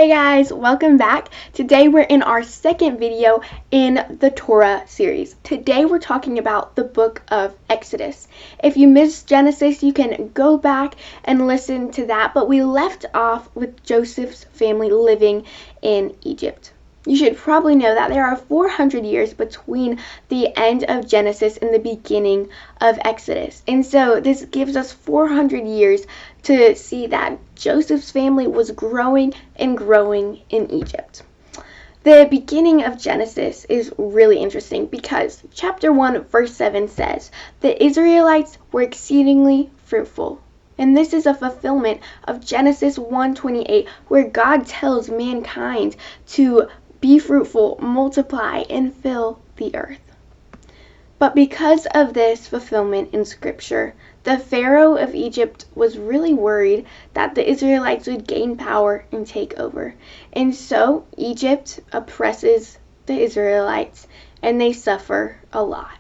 Hey guys, welcome back. Today we're in our second video in the Torah series. Today we're talking about the book of Exodus. If you missed Genesis, you can go back and listen to that, but we left off with Joseph's family living in Egypt. You should probably know that there are 400 years between the end of Genesis and the beginning of Exodus. And so this gives us 400 years to see that Joseph's family was growing and growing in Egypt. The beginning of Genesis is really interesting because chapter 1 verse 7 says, "The Israelites were exceedingly fruitful." And this is a fulfillment of Genesis 1:28, where God tells mankind to be fruitful, multiply, and fill the earth. But because of this fulfillment in Scripture, the Pharaoh of Egypt was really worried that the Israelites would gain power and take over. And so Egypt oppresses the Israelites, and they suffer a lot.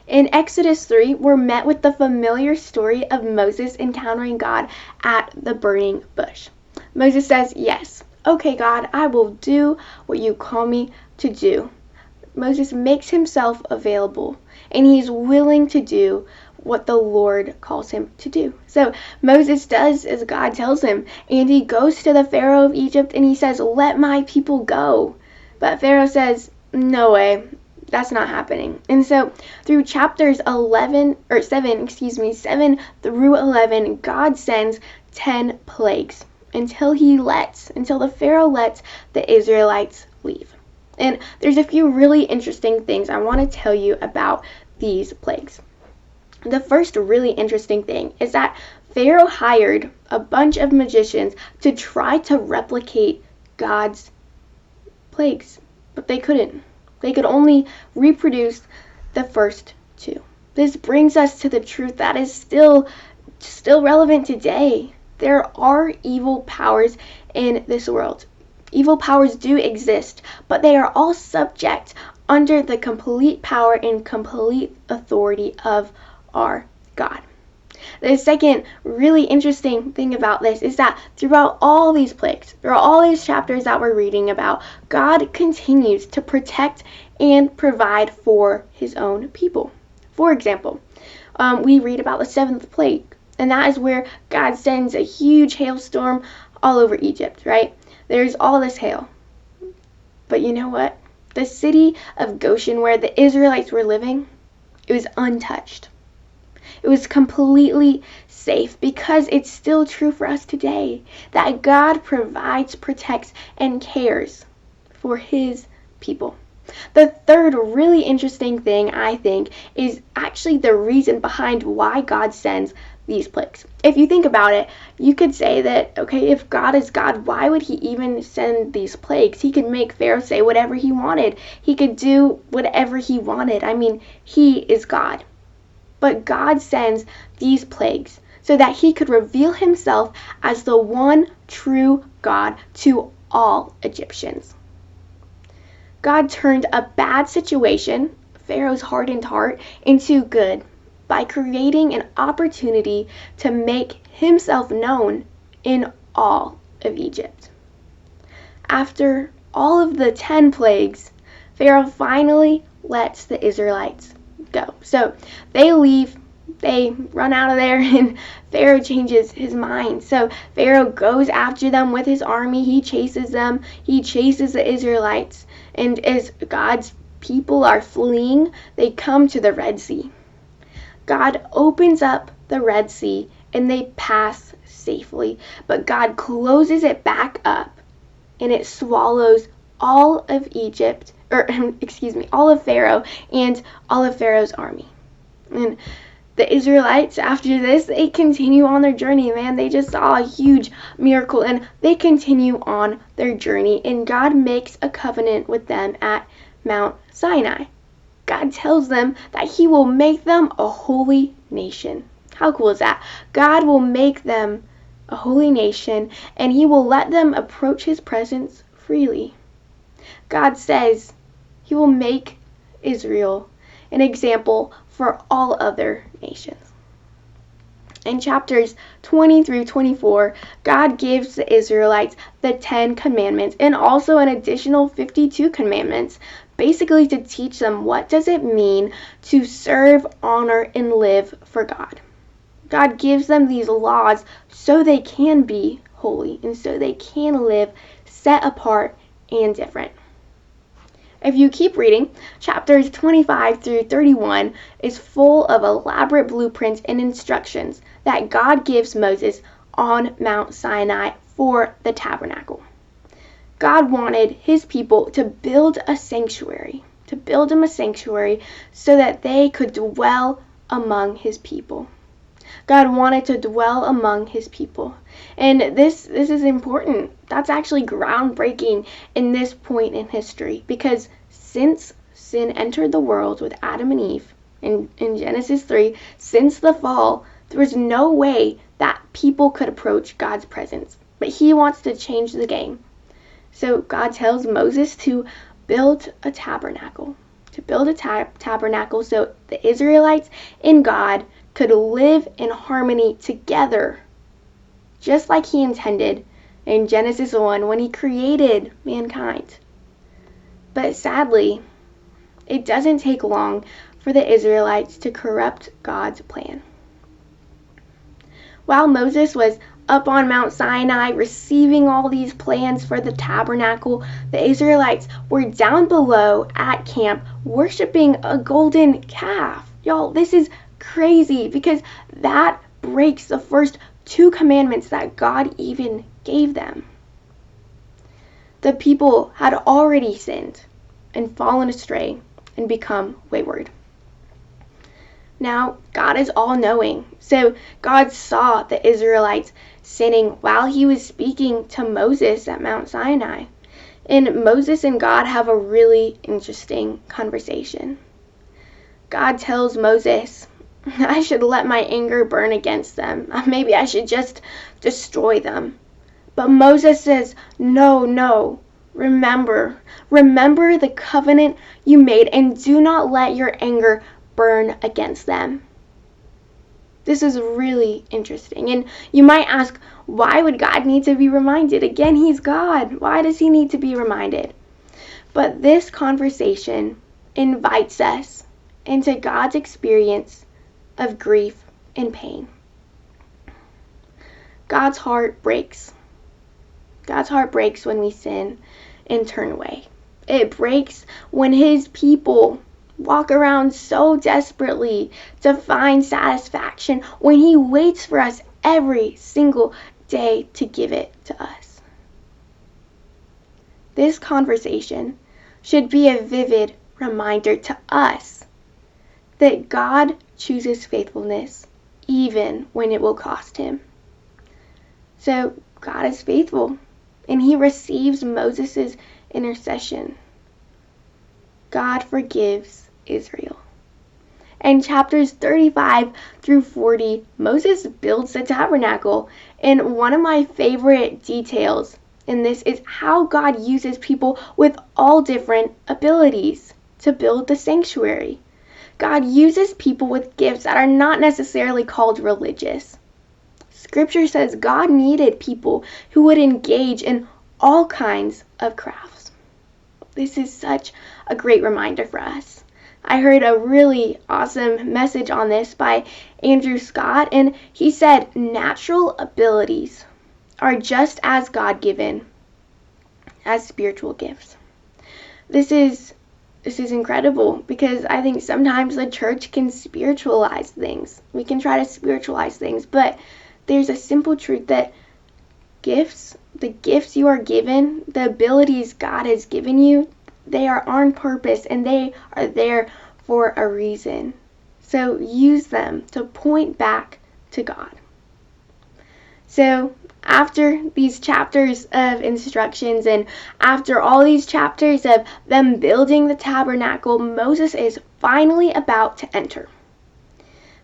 In Exodus 3, we're met with the familiar story of Moses encountering God at the burning bush. Moses says, "Yes, okay, God, I will do what you call me to do." Moses makes himself available, and he's willing to do what the Lord calls him to do. So Moses does as God tells him, and he goes to the Pharaoh of Egypt and he says, "Let my people go." But Pharaoh says, "No way, that's not happening." And so through chapters 7 through 11, God sends 10 plagues until the Pharaoh lets the Israelites leave. And there's a few really interesting things I want to tell you about these plagues. The first really interesting thing is that Pharaoh hired a bunch of magicians to try to replicate God's plagues, but they couldn't. They could only reproduce the first two. This brings us to the truth that is still relevant today. There are evil powers in this world. Evil powers do exist, but they are all subject under the complete power and complete authority of our God. The second really interesting thing about this is that throughout all these plagues, throughout all these chapters that we're reading about, God continues to protect and provide for his own people. For example, we read about the seventh plague, and that is where God sends a huge hailstorm all over Egypt, right? There's all this hail. But you know what? The city of Goshen, where the Israelites were living, it was untouched. It was completely safe, because it's still true for us today that God provides, protects, and cares for his people. The third really interesting thing, I think, is actually the reason behind why God sends these plagues. If you think about it, you could say that, okay, if God is God, why would he even send these plagues? He could make Pharaoh say whatever he wanted. He could do whatever he wanted. I mean, he is God. But God sends these plagues so that he could reveal himself as the one true God to all Egyptians. God turned a bad situation, Pharaoh's hardened heart, into good by creating an opportunity to make himself known in all of Egypt. After all of the 10 plagues, Pharaoh finally lets the Israelites go. So they leave, they run out of there, and Pharaoh changes his mind. So Pharaoh goes after them with his army. He chases them. He chases the Israelites. And as God's people are fleeing, they come to the Red Sea. God opens up the Red Sea and they pass safely. But God closes it back up and it swallows all of Egypt, all of Pharaoh and all of Pharaoh's army. And the Israelites, after this, they continue on their journey, man. They just saw a huge miracle, and they continue on their journey, and God makes a covenant with them at Mount Sinai. God tells them that he will make them a holy nation. How cool is that? God will make them a holy nation, and he will let them approach his presence freely. God says he will make Israel an example for all other nations. In chapters 20 through 24, God gives the Israelites the 10 commandments and also an additional 52 commandments, basically to teach them what does it mean to serve, honor, and live for God. God gives them these laws so they can be holy and so they can live set apart and different. If you keep reading, chapters 25 through 31 is full of elaborate blueprints and instructions that God gives Moses on Mount Sinai for the tabernacle. God wanted his people to build a sanctuary, so that they could dwell among his people. God wanted to dwell among his people. And this is important. That's actually groundbreaking in this point in history, because since sin entered the world with Adam and Eve in Genesis 3, since the fall, there was no way that people could approach God's presence. But he wants to change the game. So God tells Moses to build a tabernacle, so the Israelites and God could live in harmony together, just like he intended in Genesis 1 when he created mankind. But sadly, it doesn't take long for the Israelites to corrupt God's plan. While Moses was up on Mount Sinai receiving all these plans for the tabernacle, the Israelites were down below at camp worshiping a golden calf. Y'all, this is crazy, because that breaks the first 2 commandments that God even gave them. The people had already sinned and fallen astray and become wayward. Now, God is all-knowing, so God saw the Israelites sinning while he was speaking to Moses at Mount Sinai. And Moses and God have a really interesting conversation. God tells Moses, I should let my anger burn against them. Maybe I should just destroy them. But Moses says, no. Remember the covenant you made, and do not let your anger burn against them. This is really interesting. And you might ask, why would God need to be reminded? Again, he's God. Why does he need to be reminded? But this conversation invites us into God's experience of grief and pain. God's heart breaks. God's heart breaks when we sin and turn away. It breaks when his people walk around so desperately to find satisfaction when he waits for us every single day to give it to us. This conversation should be a vivid reminder to us that God chooses faithfulness even when it will cost him. So God is faithful, and he receives Moses' intercession. God forgives Israel. In chapters 35 through 40, Moses builds the tabernacle. And one of my favorite details in this is how God uses people with all different abilities to build the sanctuary. God uses people with gifts that are not necessarily called religious. Scripture says God needed people who would engage in all kinds of crafts. This is such a great reminder for us. I heard a really awesome message on this by Andrew Scott, and he said natural abilities are just as God-given as spiritual gifts. This is incredible, because I think sometimes the church can spiritualize things. We can try to spiritualize things, but there's a simple truth that the gifts you are given, the abilities God has given you, they are on purpose and they are there for a reason. So use them to point back to God. So after these chapters of instructions and after all these chapters of them building the tabernacle, Moses is finally about to enter.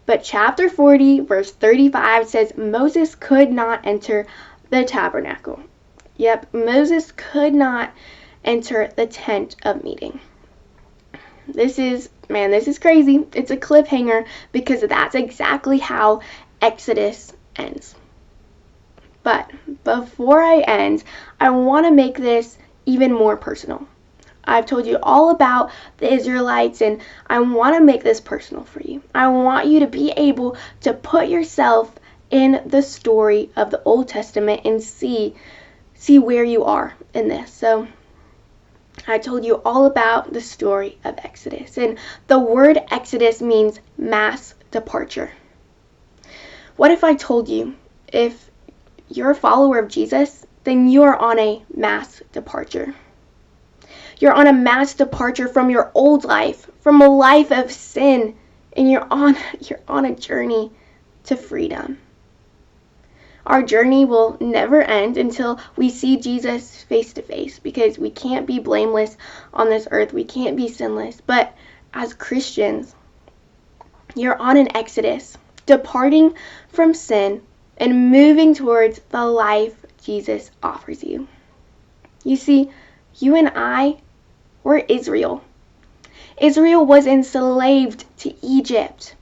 But chapter 40, verse 35 says Moses could not enter the tabernacle. Yep, Moses could not enter the tent of meeting. This is crazy. It's a cliffhanger, because that's exactly how Exodus ends. But before I end, I want to make this even more personal. I've told you all about the Israelites, and I want to make this personal for you. I want you to be able to put yourself in the story of the Old Testament and see where you are in this. So I told you all about the story of Exodus, and the word Exodus means mass departure. What if I told you, if you're a follower of Jesus, then you are on a mass departure. You're on a mass departure from your old life, from a life of sin, and you're on a journey to freedom. Our journey will never end until we see Jesus face to face, because we can't be blameless on this earth. We can't be sinless. But as Christians, you're on an exodus, departing from sin and moving towards the life Jesus offers you. You see, you and I, we're Israel. Israel was enslaved to Egypt.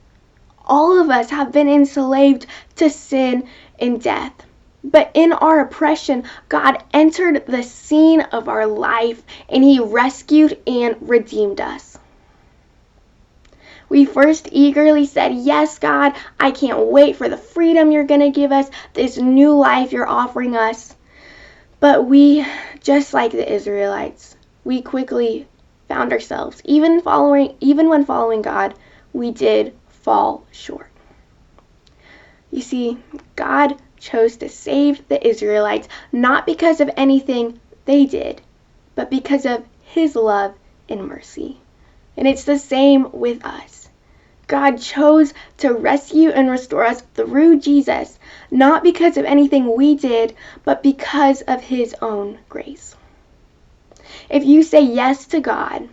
All of us have been enslaved to sin and death. But in our oppression, God entered the scene of our life, and He rescued and redeemed us. We first eagerly said, "Yes, God, I can't wait for the freedom you're going to give us, this new life you're offering us." But we, just like the Israelites, we quickly found ourselves, even when following God, we did fall short. You see, God chose to save the Israelites not because of anything they did, but because of His love and mercy. And it's the same with us. God chose to rescue and restore us through Jesus, not because of anything we did, but because of His own grace. If you say yes to God,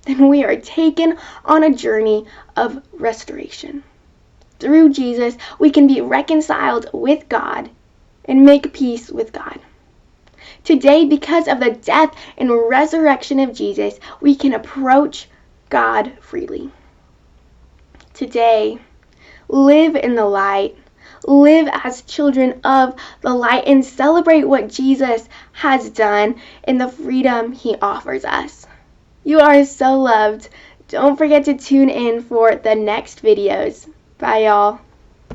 then we are taken on a journey of restoration. Through Jesus, we can be reconciled with God and make peace with God. Today, because of the death and resurrection of Jesus, we can approach God freely. Today, live in the light. Live as children of the light and celebrate what Jesus has done and the freedom He offers us. You are so loved. Don't forget to tune in for the next videos. Bye, y'all.